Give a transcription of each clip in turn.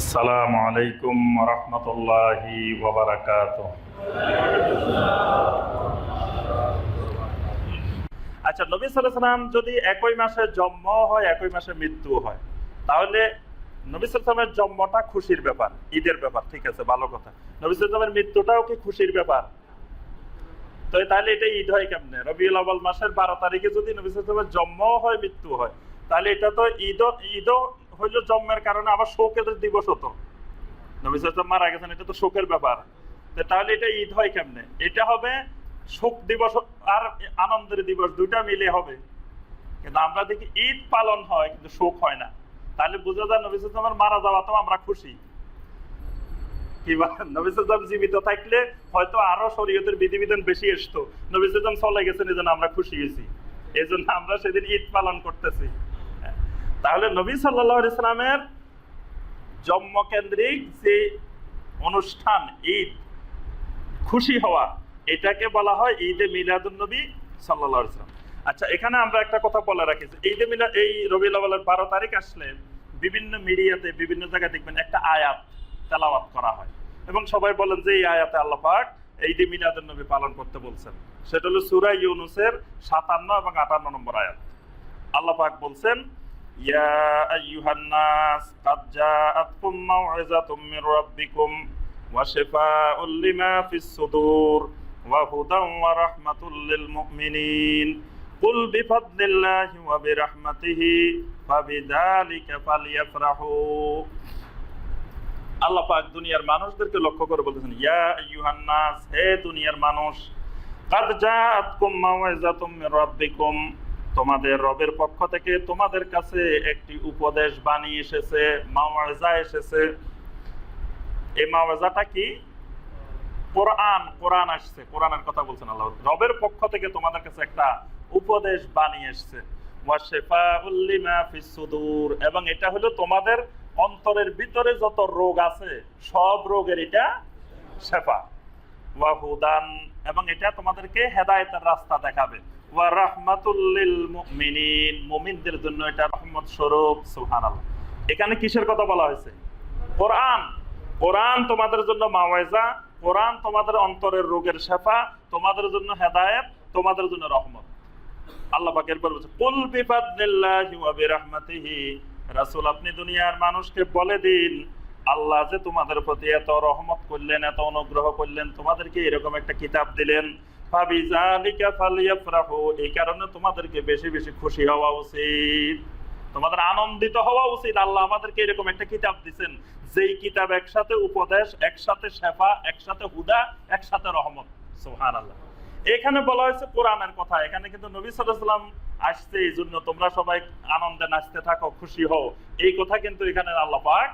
আসসালামু আলাইকুম রহমতুল্লাহি ওয়া বারাকাতুহু। আচ্ছা, নবী সাল্লাল্লাহু আলাইহি ওয়াসাল্লাম যদি একই মাসে জন্ম হয়, একই মাসে মৃত্যু হয়, তাহলে নবী সাল্লাল্লাহু আলাইহি ওয়াসাল্লামের জন্মটা খুশির ব্যাপার, ঈদের ব্যাপার, ঠিক আছে, ভালো কথা। নবী সাল্লাল্লাহু আলাইহি ওয়াসাল্লামের মৃত্যুটাও কি খুশির ব্যাপার? তো তাহলে এটা ঈদ হয় কেমনে? রবিউল আউয়াল মাসের 12 তারিখে যদি নবী সাল্লাল্লাহু আলাইহি ওয়াসাল্লামের জন্ম হয়, মৃত্যু হয়, তাহলে এটা তো ঈদও হইল জন্মের কারণে, আবার শোকের দিবস হতো। নবী সাল্লাল্লাহু আলাইহি ওয়াসাল্লাম মারা গেছেন, এটা তো শোকের ব্যাপার। তো তাহলে এটা ঈদ হয় কেমনে? এটা হবে শোক দিবস আর আনন্দের দিবস, দুইটা মিলে হবে। কিন্তু আমরা দেখি ঈদ পালন হয় কিন্তু শোক হয় না। তাহলে বোঝা যায় নবী সাল্লাল্লাহু আলাইহি ওয়াসাল্লামের মারা যাওয়াতেও আমরা খুশি। কি বলেন? নবী সাল্লাল্লাহু আলাইহি ওয়াসাল্লাম জীবিত থাকলে হয়তো আরো শরীয়তের বিধিবিধান বেশি আসতো। নবী সাল্লাল্লাহু আলাইহি ওয়াসাল্লাম চলে গেছেন, এজন্য আমরা খুশি হয়েছি, এজন্য আমরা সেদিন ঈদ পালন করতেছি। তাহলে নবী সাল্লাল্লাহু আলাইহি ওয়াসাল্লামের জন্মকেন্দ্রিক যে অনুষ্ঠান ঈদ, খুশি হওয়া, এটাকে বলা হয় ঈদে মিলাদুন নবী সাল্লাল্লাহু আলাইহি ওয়াসাল্লাম। আচ্ছা, এখানে আমরা একটা কথা বলে রাখি, ঈদে মিলাদ, এই রবিউল আউয়ালের 12 তারিখ আসলে বিভিন্ন মিডিয়াতে বিভিন্ন জায়গায় দেখবেন একটা আয়াত তেলাওয়াত করা হয়, এবং সবাই বলেন যে এই আয়াতে আল্লাহ পাক ঈদে মিলাদুন নবী পালন করতে বলছেন। সেটা হলো সূরা ইউনূসের 57 এবং 58 নম্বর আয়াত। আল্লাহ পাক বলছেন, ইয়া আইয়ুহান নাস কাদ জাআতকুম মাউইযাতুম মির রাব্বিকুম ওয়া শিফাউল লিমা ফিস সুদুর ওয়া হুদান ওয়া রাহমাতুল লিল মুমিনিন কুল বিফাদলিল্লাহি ওয়া বিরাহমাতিহি ফাবিযালিকা ফালইফরাহু। আল্লাহ পাক দুনিয়ার মানুষদেরকে লক্ষ্য করে বলতেছেন, ইয়া আইয়ুহান নাস, হে দুনিয়ার মানুষ, কাদ জাআতকুম মাউইযাতুম মির রাব্বিকুম, তোমাদের রবের পক্ষ থেকে তোমাদের কাছে একটি উপদেশ বাণী এসেছে, মাওয়াজা এসেছে। এই মাওয়াজাটা কি? কোরআন। কোরআন আসছে, কোরআনের কথা বলছেন আল্লাহ। রবের পক্ষ থেকে তোমাদের কাছে একটা উপদেশ বাণী এসেছে, ওয়া শিফাউল লিমা ফিস সুদুর, এবং এটা হলো তোমাদের অন্তরের ভিতরে যত রোগ আছে সব রোগের এটা শিফা। ওয়া হুদান, এবং এটা তোমাদেরকে হেদায়েতের রাস্তা দেখাবে। ওয়া রাহমাতুল লিল মুমিনিন, মুমিনদের জন্য এটা রহমত স্বরূপ। সুবহানাল্লাহ। এখানে কিসের কথা বলা হয়েছে? কোরআন। কোরআন তোমাদের জন্য মাওয়াইজা, কোরআন তোমাদের অন্তরের রোগের শিফা, তোমাদের জন্য হেদায়েত, তোমাদের জন্য রহমত। আল্লাহ পাক এরপর বলছে, কুল বিফাদলিল্লাহি ওয়া বিরাহমাতিহি, রাসূল আপনি দুনিয়ার মানুষকে বলে দিন, আল্লাহ যে তোমাদের প্রতি এত রহমত করলেন, এত অনুগ্রহ করলেন, তোমাদেরকে এরকম একটা কিতাব দিলেন, ফাবিযালিকা ফালইফরাহু, এই কারণে তোমাদেরকে বেশি বেশি খুশি হওয়া উচিত, তোমাদের আনন্দিত হওয়া উচিত। আল্লাহ আমাদেরকে এরকম একটা কিতাব দিবেন, যেই কিতাব একসাথে উপদেশ, একসাথে শিফা, একসাথে হুদা, একসাথে রহমত। সুবহানাল্লাহ। এখানে বলা হয়েছে কোরআনের কথা, এখানে কিন্তু নবী সাল্লাল্লাহু আলাইহি ওয়াসাল্লাম আসছে, এই জন্য তোমরা সবাই আনন্দে নাচতে থাকো, খুশি হও, এই কথা কিন্তু এখানে আল্লাহ পাক,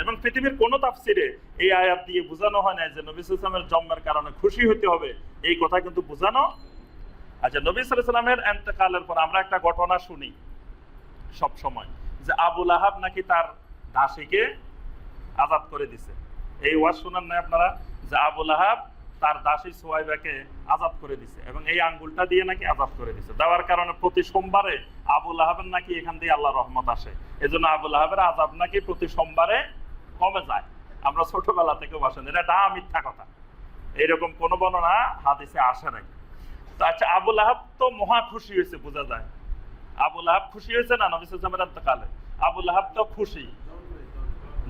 এবং পৃথিবীর কোন তাফসিরে এই আয়াত দিয়ে বোঝানো হয় না যে নবী সাল্লাল্লাহু আলাইহি ওয়াসাল্লামের জন্মের কারণে খুশি হতে হবে, এই কথা কিন্তু বোঝানো। আচ্ছা, নবী সাল্লাল্লাহু আলাইহি ওয়াসাল্লামের ইন্তেকালের পর আমরা একটা ঘটনা শুনি সব সময়, যে আবু লাহাব নাকি তার দাসীকে আযাদ করে দিছে। এই ওয়াজ শুনেন না আপনারা, যে আবু লাহাব তার দাসী সুহাইবাকে আযাদ করে দিছে, এবং এই আঙ্গুলটা দিয়ে নাকি আযাদ করে দিছে। দেওয়ার কারণে প্রতি সোমবারে আবু লাহাবের নাকি এখান দিয়ে আল্লাহর রহমত আসে, এজন্য আবু লাহাবের আযাব নাকি প্রতি সোমবারে কমে যায়। আমরা ছোটবেলা থেকে বাসেন, এটা মিথ্যা কথা, এইরকম কোন বর্ণনা হাদিসে আসে নাই। তো আচ্ছা, আবু লাহাব তো মহা খুশি হয়েছে, বোঝা যায়। আবু লাহাব খুশি হয়েছে না নবী সাল্লাল্লাহু আলাইহি ওয়াসাল্লামের ইন্তেকালে? আবু লাহাব তো খুশি,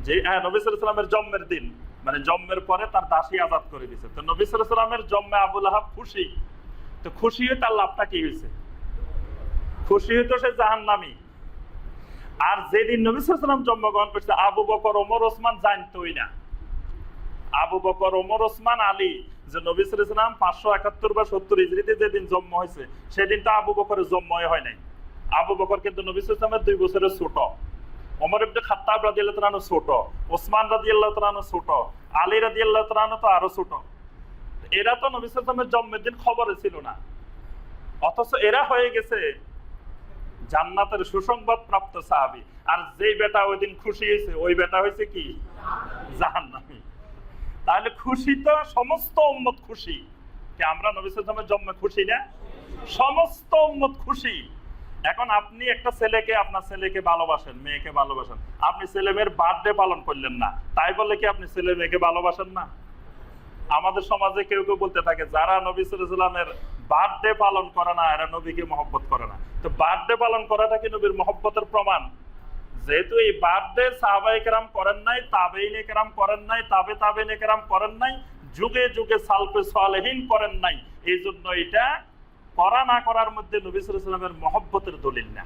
যে হ্যাঁ, নবী সাল্লাল্লাহু আলাইহি ওয়াসাল্লামের জন্মের দিন, মানে জন্মের পরে তার দাসী আযাদ করে দিয়েছে। তো নবী সাল্লাল্লাহু আলাইহি ওয়াসাল্লামের জন্মে আবু লাহাব খুশি। তো খুশি হয়ে তার লাভটা কি হয়েছে? খুশি হইতো সে জাহান্নামী। আর যেদিন নবী সাল্লাল্লাহু আলাইহি ওয়াসাল্লাম জন্মগ্রহণ করছে, আবু বকর, ওমর, ওসমান জানতোই না। আবু বকর, ওমর, ওসমান, আলী, যে নবী সাল্লাল্লাহু আলাইহি ওয়াসাল্লাম 571 বা 70 হিজরিতে যেদিন জন্ম হয়েছে, সেদিন তো আবু বকরের জন্মই হয় নাই। আবু বকর কিন্তু নবী সাল্লাল্লাহু আলাইহি ওয়াসাল্লামের 2 বছরের ছোট, ওমর ইবনে খাত্তাব রাদিয়াল্লাহু তাআলা ছোট, ওসমান রাদিয়াল্লাহু তাআলা ছোট, আলী রাদিয়াল্লাহু তাআলা তো আরো ছোট। এরা তো নবী সাল্লাল্লাহু আলাইহি ওয়াসাল্লামের জন্মের দিন খবরে ছিল না, অথচ এরা হয়ে গেছে জান্নাতের সুসংবাদ প্রাপ্ত সাহাবী। আর যেই বেটা ওই দিন খুশি হয়েছে, ওই বেটা হয়েছে কি? জাহান্নামী। তাহলে খুশি তো সমস্ত উম্মত খুশি। কি আমরা নবী সাল্লাল্লাহু আলাইহি ওয়াসাল্লামের জন্মে খুশি না? সমস্ত উম্মত খুশি। এখন আপনি একটা ছেলেকে, আপনার ছেলেকে ভালোবাসেন, মেয়েকে ভালোবাসেন, আপনি ছেলে মেয়ের বার্থডে পালন করলেন না, তাই বলে কি আপনি ছেলে মেয়েকে ভালোবাসেন না? আমাদের সমাজে কেউ কেউ বলতে থাকে যারা নবী সাল্লাল্লাহু আলাইহি ওয়াসাল্লামের বার্থডে পালন করে না এরা নবীকে মহব্বত করে না। তো বার্থডে পালন করাটা কি নবীর মহব্বতের প্রমাণ? যেহেতু এই বার্থডে সাহাবায়ে কেরাম করেন নাই, তাবেঈনে কেরাম করেন নাই, তাবেঈনে কেরাম করেন নাই, যুগে যুগে সালফে সালেহিন করেন নাই, এই জন্য এটা করা না করার মধ্যে নবী সাল্লাল্লাহু আলাইহি ওয়াসাল্লামের মহব্বতের দলিল না।